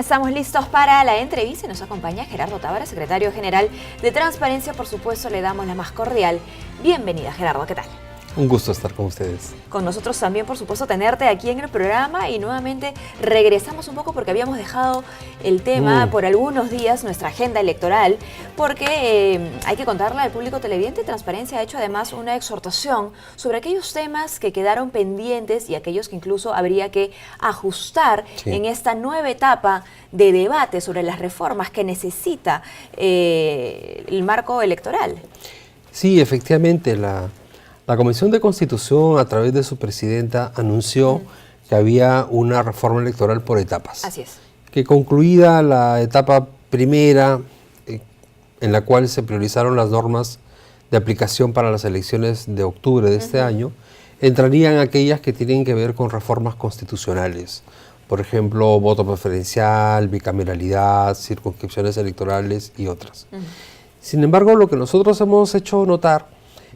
estamos listos para la entrevista y nos acompaña Gerardo Tábara, secretario general de Transparencia. Por supuesto, le damos la más cordial bienvenida. Gerardo, ¿qué tal? Un gusto estar con ustedes. Con nosotros también, por supuesto, tenerte aquí en el programa y nuevamente regresamos un poco porque habíamos dejado el tema por algunos días, nuestra agenda electoral, porque hay que contarle al público televidente. Transparencia ha hecho además una exhortación sobre aquellos temas que quedaron pendientes y aquellos que incluso habría que ajustar en esta nueva etapa de debate sobre las reformas que necesita el marco electoral. Sí, efectivamente, la Comisión de Constitución, a través de su presidenta, anunció que había una reforma electoral por etapas. Así es. Que concluida la etapa primera, en la cual se priorizaron las normas de aplicación para las elecciones de octubre de este año, entrarían aquellas que tienen que ver con reformas constitucionales. Por ejemplo, voto preferencial, bicameralidad, circunscripciones electorales y otras. Sin embargo, lo que nosotros hemos hecho notar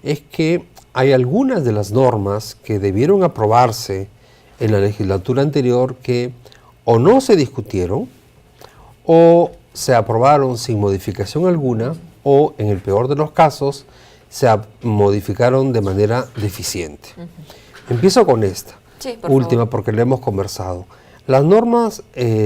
es que hay algunas de las normas que debieron aprobarse en la legislatura anterior que o no se discutieron o se aprobaron sin modificación alguna o, en el peor de los casos, se modificaron de manera deficiente. Empiezo con esta, última, porque la hemos conversado. Las normas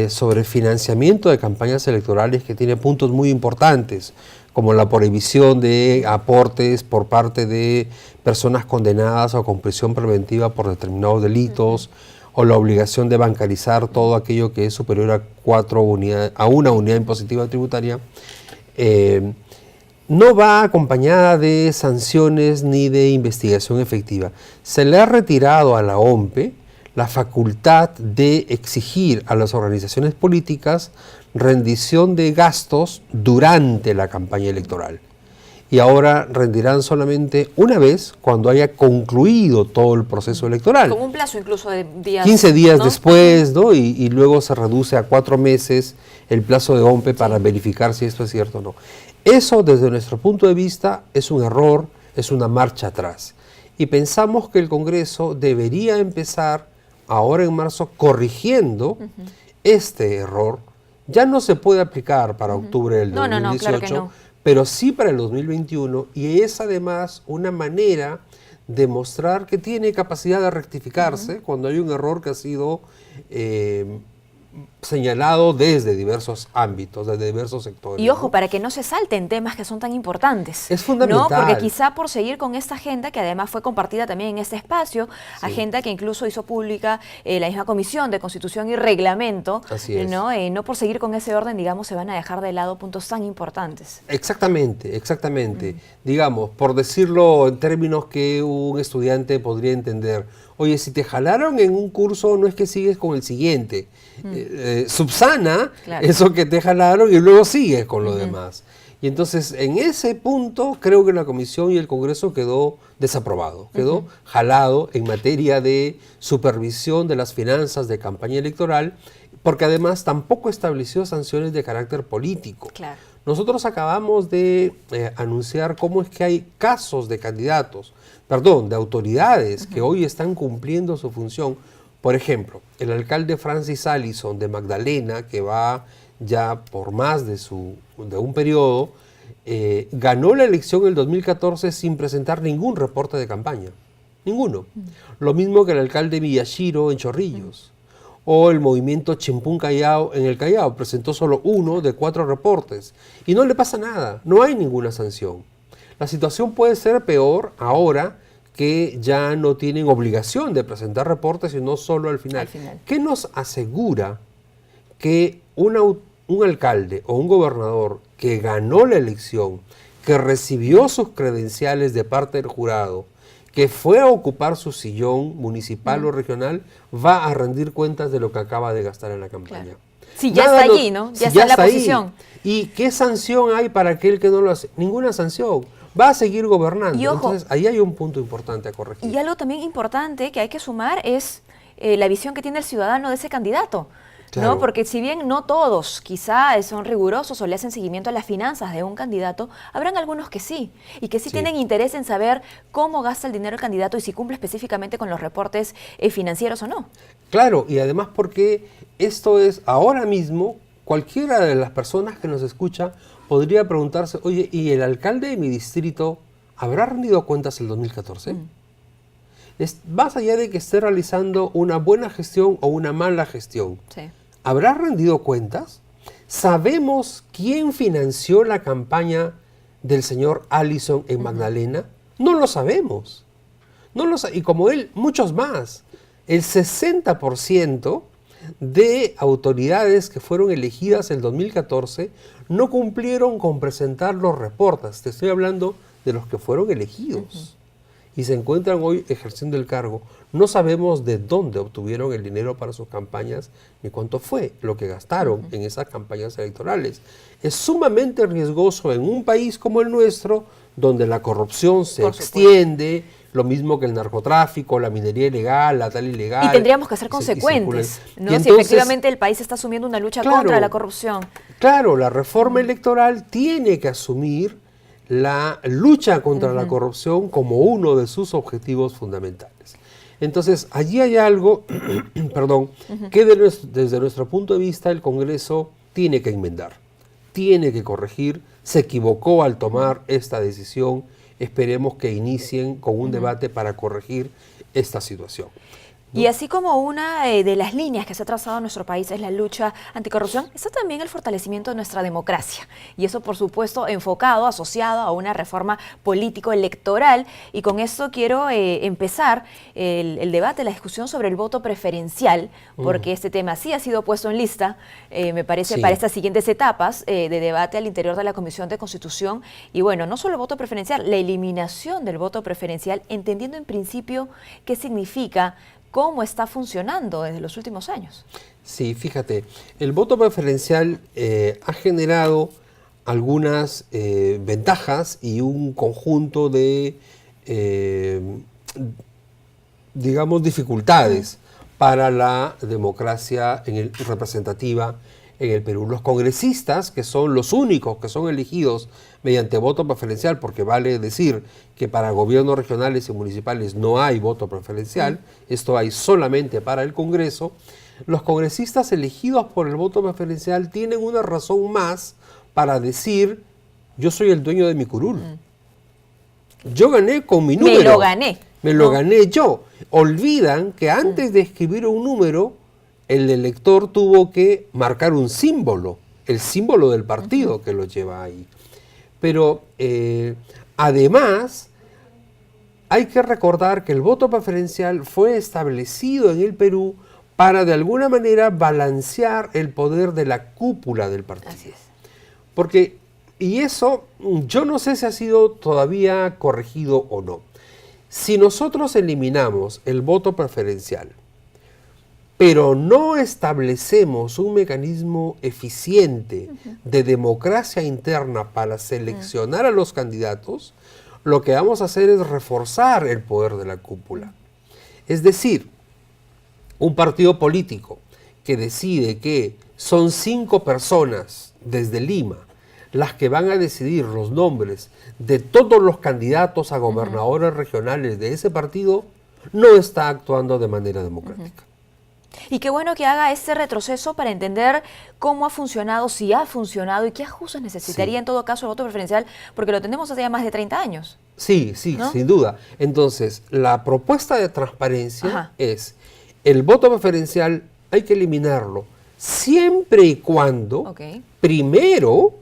sobre financiamiento de campañas electorales, que tiene puntos muy importantes, como la prohibición de aportes por parte de personas condenadas o con prisión preventiva por determinados delitos, o la obligación de bancarizar todo aquello que es superior a una unidad impositiva tributaria, no va acompañada de sanciones ni de investigación efectiva. Se le ha retirado a la OMPE la facultad de exigir a las organizaciones políticas rendición de gastos durante la campaña electoral. Y ahora rendirán solamente una vez cuando haya concluido todo el proceso electoral. Con un plazo incluso de días. 15 días, ¿no?, después, ¿no? Y luego se reduce a 4 meses el plazo de OMPE para verificar si esto es cierto o no. Eso, desde nuestro punto de vista, es un error, es una marcha atrás. Y pensamos que el Congreso debería empezar ahora en marzo corrigiendo este error. Ya no se puede aplicar para octubre del 2018, claro que no, pero sí para el 2021, y es además una manera de mostrar que tiene capacidad de rectificarse cuando hay un error que ha sido señalado desde diversos ámbitos, desde diversos sectores. Y ojo, para que no se salten temas que son tan importantes. Es fundamental. ¿No? Porque quizá por seguir con esta agenda, que además fue compartida también en este espacio, agenda que incluso hizo pública la misma Comisión de Constitución y Reglamento, así es. No por seguir con ese orden, digamos, se van a dejar de lado puntos tan importantes. Exactamente, exactamente. Digamos, por decirlo en términos que un estudiante podría entender, oye, si te jalaron en un curso, no es que sigues con el siguiente. Subsana eso que te jalaron y luego sigues con lo demás. Y entonces, en ese punto, creo que la Comisión y el Congreso quedó desaprobado, quedó jalado en materia de supervisión de las finanzas de campaña electoral, porque además tampoco estableció sanciones de carácter político. Claro. Nosotros acabamos de anunciar cómo es que hay casos de candidatos, de autoridades que hoy están cumpliendo su función. Por ejemplo, el alcalde Francis Allison de Magdalena, que va ya por más de un periodo, ganó la elección en el 2014 sin presentar ningún reporte de campaña. Ninguno. Lo mismo que el alcalde Villashiro en Chorrillos. O el movimiento Chimpún Callao en el Callao, presentó solo 1 de 4 reportes. Y no le pasa nada, no hay ninguna sanción. La situación puede ser peor ahora que ya no tienen obligación de presentar reportes, sino solo al final. ¿Qué nos asegura que un alcalde o un gobernador que ganó la elección, que recibió sus credenciales de parte del jurado, que fue a ocupar su sillón municipal o regional, va a rendir cuentas de lo que acaba de gastar en la campaña? Claro. Si ya está allí, ¿no? Ya está en la posición. ¿Y qué sanción hay para aquel que no lo hace? Ninguna sanción. Va a seguir gobernando. Y ojo, entonces, ahí hay un punto importante a corregir. Y algo también importante que hay que sumar es la visión que tiene el ciudadano de ese candidato. Claro. ¿No? Porque si bien no todos quizá son rigurosos o le hacen seguimiento a las finanzas de un candidato, habrán algunos que sí, y que sí tienen interés en saber cómo gasta el dinero el candidato y si cumple específicamente con los reportes financieros o no. Claro, y además porque esto es ahora mismo cualquiera de las personas que nos escucha podría preguntarse, oye, ¿y el alcalde de mi distrito habrá rendido cuentas el 2014? Más allá de que esté realizando una buena gestión o una mala gestión, Sí. ¿habrá rendido cuentas? ¿Sabemos quién financió la campaña del señor Allison en Magdalena? No lo sabemos. Y como él, muchos más. El 60% de autoridades que fueron elegidas en 2014 no cumplieron con presentar los reportes. Te estoy hablando de los que fueron elegidos. Y se encuentran hoy ejerciendo el cargo. No sabemos de dónde obtuvieron el dinero para sus campañas ni cuánto fue lo que gastaron en esas campañas electorales. Es sumamente riesgoso en un país como el nuestro, donde la corrupción se extiende, lo mismo que el narcotráfico, la minería ilegal, la tal ilegal. Y tendríamos que ser consecuentes, ¿no? Entonces, si efectivamente el país está asumiendo una lucha contra la corrupción. Claro, la reforma electoral tiene que asumir la lucha contra la corrupción como uno de sus objetivos fundamentales. Entonces, allí hay algo, perdón, que desde nuestro punto de vista el Congreso tiene que enmendar, tiene que corregir, se equivocó al tomar esta decisión, esperemos que inicien con un debate para corregir esta situación. ¿No? Y así como una de las líneas que se ha trazado en nuestro país es la lucha anticorrupción, está también el fortalecimiento de nuestra democracia. Y eso, por supuesto, enfocado, asociado a una reforma político-electoral. Y con esto quiero empezar el debate, la discusión sobre el voto preferencial, porque este tema sí ha sido puesto en lista, me parece, para estas siguientes etapas de debate al interior de la Comisión de Constitución. Y bueno, no solo el voto preferencial, la eliminación del voto preferencial, entendiendo en principio qué significa, cómo está funcionando desde los últimos años. Sí, fíjate, el voto preferencial ha generado algunas ventajas y un conjunto de, digamos, dificultades para la democracia representativa en el Perú. Los congresistas, que son los únicos que son elegidos mediante voto preferencial, porque vale decir que para gobiernos regionales y municipales no hay voto preferencial, esto hay solamente para el Congreso, los congresistas elegidos por el voto preferencial tienen una razón más para decir, yo soy el dueño de mi curul. Yo gané con mi número. Me lo gané. Me lo gané yo. Olvidan que antes de escribir un número, el elector tuvo que marcar un símbolo, el símbolo del partido que lo lleva ahí. Pero además hay que recordar que el voto preferencial fue establecido en el Perú para de alguna manera balancear el poder de la cúpula del partido. Así es. Porque, y eso yo no sé si ha sido todavía corregido o no. Si nosotros eliminamos el voto preferencial, pero no establecemos un mecanismo eficiente de democracia interna para seleccionar a los candidatos, lo que vamos a hacer es reforzar el poder de la cúpula. Es decir, un partido político que decide que son 5 personas desde Lima las que van a decidir los nombres de todos los candidatos a gobernadores regionales de ese partido, no está actuando de manera democrática. Y qué bueno que haga este retroceso para entender cómo ha funcionado, si ha funcionado y qué ajustes necesitaría en todo caso el voto preferencial, porque lo tenemos hace ya más de 30 años. Sí, ¿no? Sin duda. Entonces, la propuesta de transparencia es, el voto preferencial hay que eliminarlo, siempre y cuando primero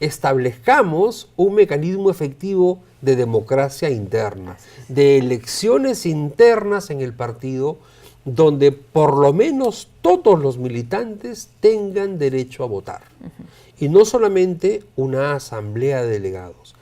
establezcamos un mecanismo efectivo de democracia interna, de elecciones internas en el partido, donde por lo menos todos los militantes tengan derecho a votar. Y no solamente una asamblea de delegados.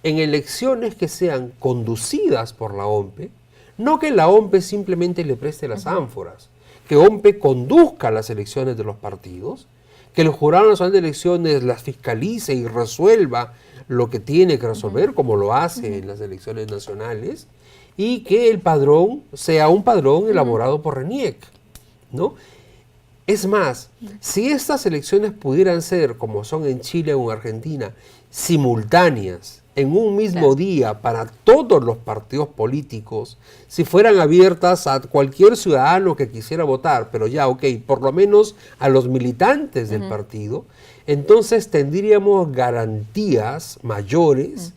En elecciones que sean conducidas por la OMPE, no que la OMPE simplemente le preste las ánforas, que OMPE conduzca las elecciones de los partidos, que el Jurado Nacional de Elecciones las fiscalice y resuelva lo que tiene que resolver, como lo hace en las elecciones nacionales, y que el padrón sea un padrón elaborado por RENIEC, ¿no? Es más, si estas elecciones pudieran ser, como son en Chile o en Argentina, simultáneas en un mismo día para todos los partidos políticos, si fueran abiertas a cualquier ciudadano que quisiera votar, pero ya, ok, por lo menos a los militantes del partido, entonces tendríamos garantías mayores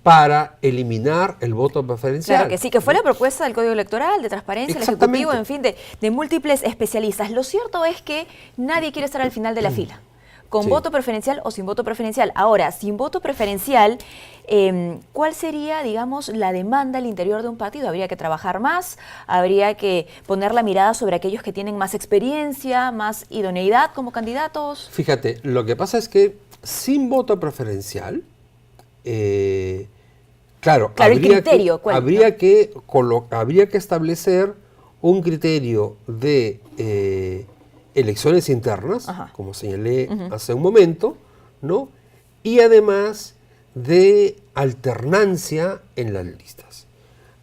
para eliminar el voto preferencial. Claro que sí, que fue la propuesta del Código Electoral, de transparencia, el Ejecutivo, en fin, de múltiples especialistas. Lo cierto es que nadie quiere estar al final de la fila, con voto preferencial o sin voto preferencial. Ahora, sin voto preferencial, ¿cuál sería, digamos, la demanda al interior de un partido? ¿Habría que trabajar más? ¿Habría que poner la mirada sobre aquellos que tienen más experiencia, más idoneidad como candidatos? Fíjate, lo que pasa es que sin voto preferencial, claro, habría que establecer un criterio de elecciones internas, como señalé hace un momento, ¿no? Y además de alternancia en las listas.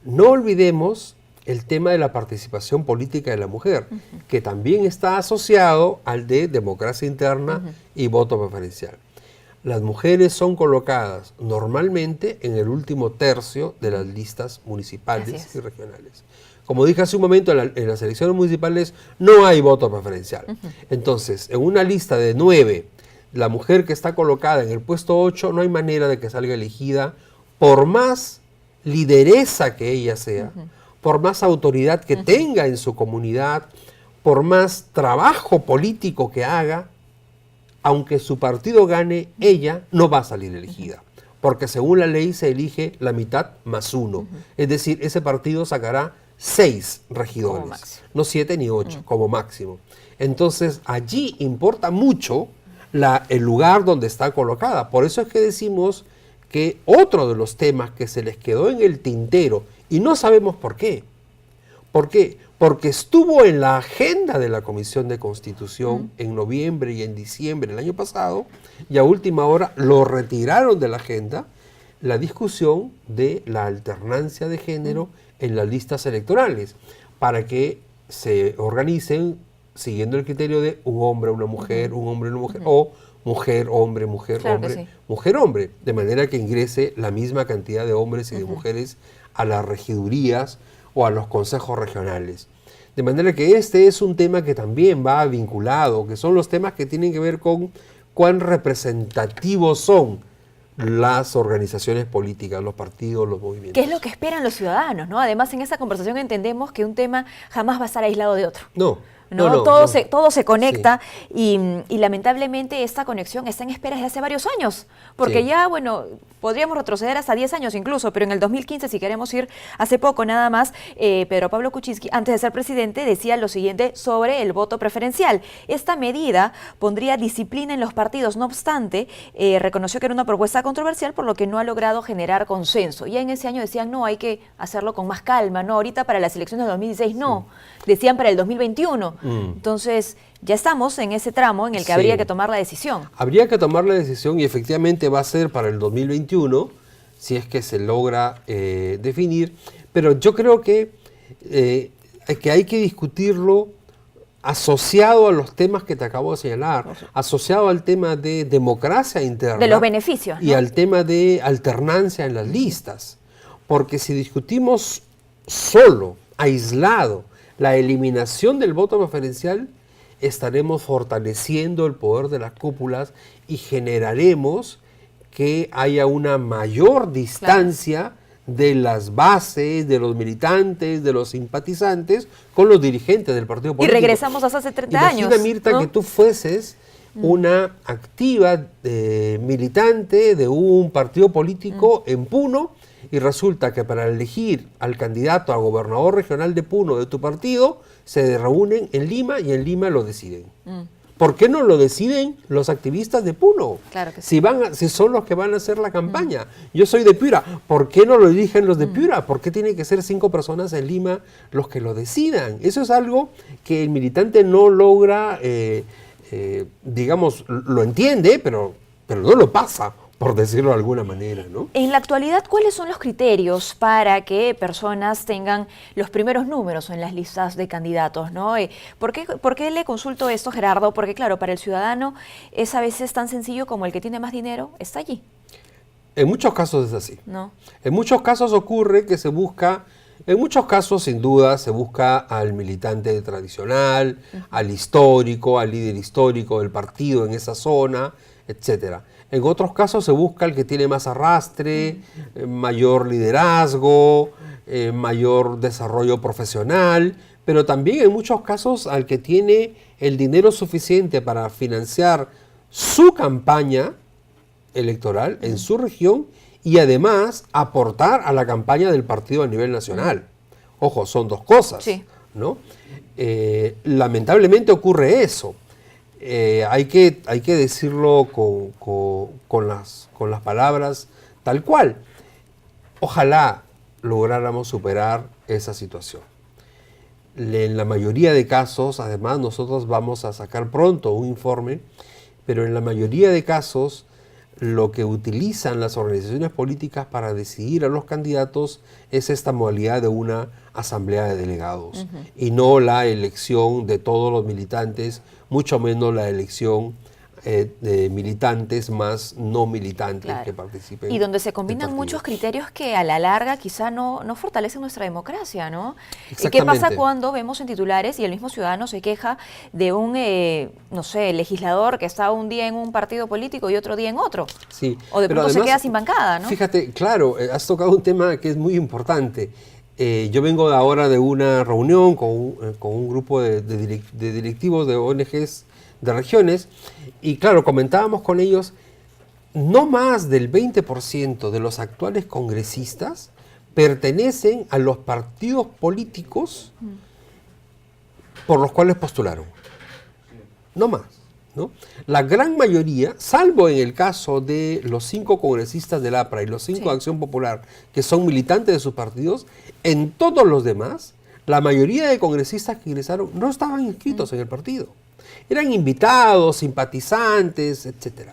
No olvidemos el tema de la participación política de la mujer, que también está asociado al de democracia interna y voto preferencial. Las mujeres son colocadas normalmente en el último tercio de las listas municipales y regionales. Como dije hace un momento, en las elecciones municipales no hay voto preferencial. Entonces, en una lista de 9, la mujer que está colocada en el puesto 8, no hay manera de que salga elegida, por más lideresa que ella sea, por más autoridad que tenga en su comunidad, por más trabajo político que haga, aunque su partido gane, ella no va a salir elegida. Porque según la ley se elige la mitad más 1. Es decir, ese partido sacará 6 regidores, no 7 ni 8, como máximo. Entonces, allí importa mucho el lugar donde está colocada. Por eso es que decimos que otro de los temas que se les quedó en el tintero, y no sabemos por qué. ¿Por qué? Porque estuvo en la agenda de la Comisión de Constitución en noviembre y en diciembre del año pasado, y a última hora lo retiraron de la agenda, la discusión de la alternancia de género en las listas electorales, para que se organicen siguiendo el criterio de un hombre, una mujer, un hombre, una mujer, o mujer, hombre, mujer, hombre, mujer, hombre, de manera que ingrese la misma cantidad de hombres y de mujeres a las regidurías o a los consejos regionales. De manera que este es un tema que también va vinculado, que son los temas que tienen que ver con cuán representativos son las organizaciones políticas, los partidos, los movimientos. ¿Qué es lo que esperan los ciudadanos, ¿no? Además, en esa conversación entendemos que un tema jamás va a estar aislado de otro. Todo se conecta y lamentablemente esta conexión está en espera desde hace varios años, porque ya, bueno, podríamos retroceder hasta 10 años incluso, pero en el 2015, si queremos ir hace poco nada más, Pedro Pablo Kuczynski, antes de ser presidente, decía lo siguiente sobre el voto preferencial. Esta medida pondría disciplina en los partidos, no obstante, reconoció que era una propuesta controversial, por lo que no ha logrado generar consenso. Ya en ese año decían, no, hay que hacerlo con más calma, no, ahorita para las elecciones del 2016 no, decían para el 2021. Entonces, ya estamos en ese tramo en el que habría que tomar la decisión. Habría que tomar la decisión y efectivamente va a ser para el 2021, si es que se logra definir, pero yo creo que hay que discutirlo asociado a los temas que te acabo de señalar, asociado al tema de democracia interna. De los beneficios, ¿no? Y al tema de alternancia en las listas. Porque si discutimos solo, aislado, la eliminación del voto preferencial, estaremos fortaleciendo el poder de las cúpulas y generaremos que haya una mayor distancia de las bases, de los militantes, de los simpatizantes con los dirigentes del partido político. Y regresamos a hace 30 años. Imagina, Mirta, ¿no? Que tú fueses una activa militante de un partido político en Puno, y resulta que para elegir al candidato a gobernador regional de Puno de tu partido, se reúnen en Lima y en Lima lo deciden. ¿Por qué no lo deciden los activistas de Puno? Claro que sí. Si son los que van a hacer la campaña. Yo soy de Piura. ¿Por qué no lo eligen los de Piura? ¿Por qué tienen que ser 5 personas en Lima los que lo decidan? Eso es algo que el militante no logra, digamos, lo entiende, pero no lo pasa, por decirlo de alguna manera, ¿no? En la actualidad, ¿cuáles son los criterios para que personas tengan los primeros números en las listas de candidatos, ¿no? ¿Por qué le consulto esto, Gerardo? Porque, claro, para el ciudadano es a veces tan sencillo como el que tiene más dinero está allí. En muchos casos es así. No. En muchos casos ocurre que se busca, en muchos casos sin duda se busca al militante tradicional, al histórico, al líder histórico del partido en esa zona, etcétera. En otros casos se busca el que tiene más arrastre, mayor liderazgo, mayor desarrollo profesional, pero también en muchos casos al que tiene el dinero suficiente para financiar su campaña electoral en su región y además aportar a la campaña del partido a nivel nacional. Ojo, son dos cosas, sí, ¿no? Lamentablemente ocurre eso. Hay que decirlo con las palabras tal cual. Ojalá lográramos superar esa situación. En la mayoría de casos, además, nosotros vamos a sacar pronto un informe, pero en la mayoría de casos, lo que utilizan las organizaciones políticas para decidir a los candidatos es esta modalidad de una asamblea de delegados y no la elección de todos los militantes, mucho menos la elección de militantes más no militantes, claro, que participen. Y donde se combinan muchos criterios que a la larga quizá no fortalecen nuestra democracia, ¿no? ¿Qué pasa cuando vemos en titulares y el mismo ciudadano se queja de un, no sé, legislador que está un día en un partido político y otro día en otro? Sí. O de pronto además, se queda sin bancada, ¿no? Fíjate, claro, has tocado un tema que es muy importante. Yo vengo ahora de una reunión con un grupo de directivos de ONGs de regiones, y claro, comentábamos con ellos, no más del 20% de los actuales congresistas pertenecen a los partidos políticos por los cuales postularon. No más, ¿no? La gran mayoría, salvo en el caso de los 5 congresistas del APRA y los 5 de Acción Popular, que son militantes de sus partidos, en todos los demás, la mayoría de congresistas que ingresaron no estaban inscritos en el partido. Eran invitados, simpatizantes, etc.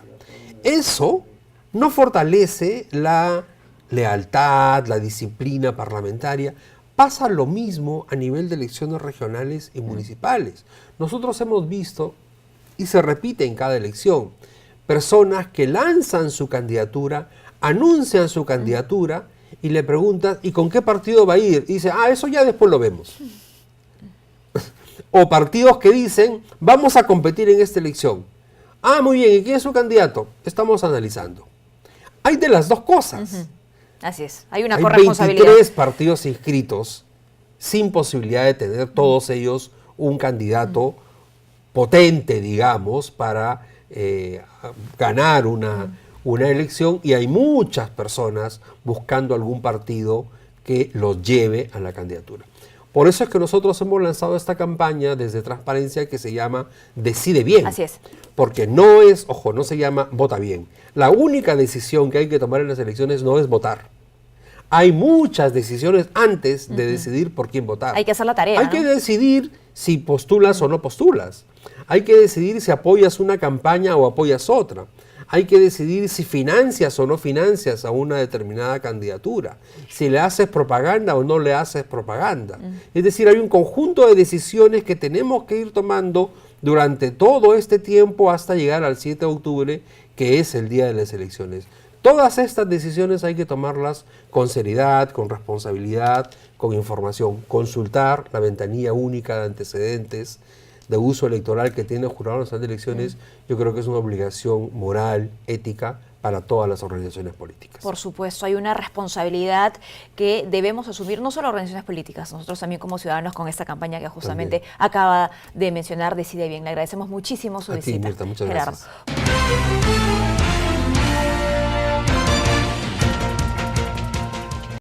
Eso no fortalece la lealtad, la disciplina parlamentaria. Pasa lo mismo a nivel de elecciones regionales y municipales. Nosotros hemos visto, y se repite en cada elección, personas que lanzan su candidatura, anuncian su candidatura y le preguntan, ¿y con qué partido va a ir? Y dice, eso ya después lo vemos. O partidos que dicen, vamos a competir en esta elección. Muy bien, ¿y quién es su candidato? Estamos analizando. Hay de las dos cosas. Así es, hay una corresponsabilidad. Hay 23 partidos inscritos sin posibilidad de tener todos ellos un candidato potente, digamos, para ganar una elección, y hay muchas personas buscando algún partido que los lleve a la candidatura. Por eso es que nosotros hemos lanzado esta campaña desde Transparencia que se llama Decide Bien. Así es. Porque no es, ojo, no se llama Vota Bien. La única decisión que hay que tomar en las elecciones no es votar. Hay muchas decisiones antes de decidir por quién votar. Hay que hacer la tarea. Hay que decidir si postulas o no postulas. Hay que decidir si apoyas una campaña o apoyas otra. Hay que decidir si financias o no financias a una determinada candidatura, si le haces propaganda o no le haces propaganda. Es decir, hay un conjunto de decisiones que tenemos que ir tomando durante todo este tiempo hasta llegar al 7 de octubre, que es el día de las elecciones. Todas estas decisiones hay que tomarlas con seriedad, con responsabilidad, con información. Consultar la ventanilla única de antecedentes de uso electoral que tiene el Jurado Nacional de Elecciones, yo creo que es una obligación moral, ética, para todas las organizaciones políticas. Por supuesto, hay una responsabilidad que debemos asumir, no solo organizaciones políticas, nosotros también como ciudadanos con esta campaña que justamente acaba de mencionar Decide Bien. Le agradecemos muchísimo su visita. Mirta, muchas Gerardo. Gracias.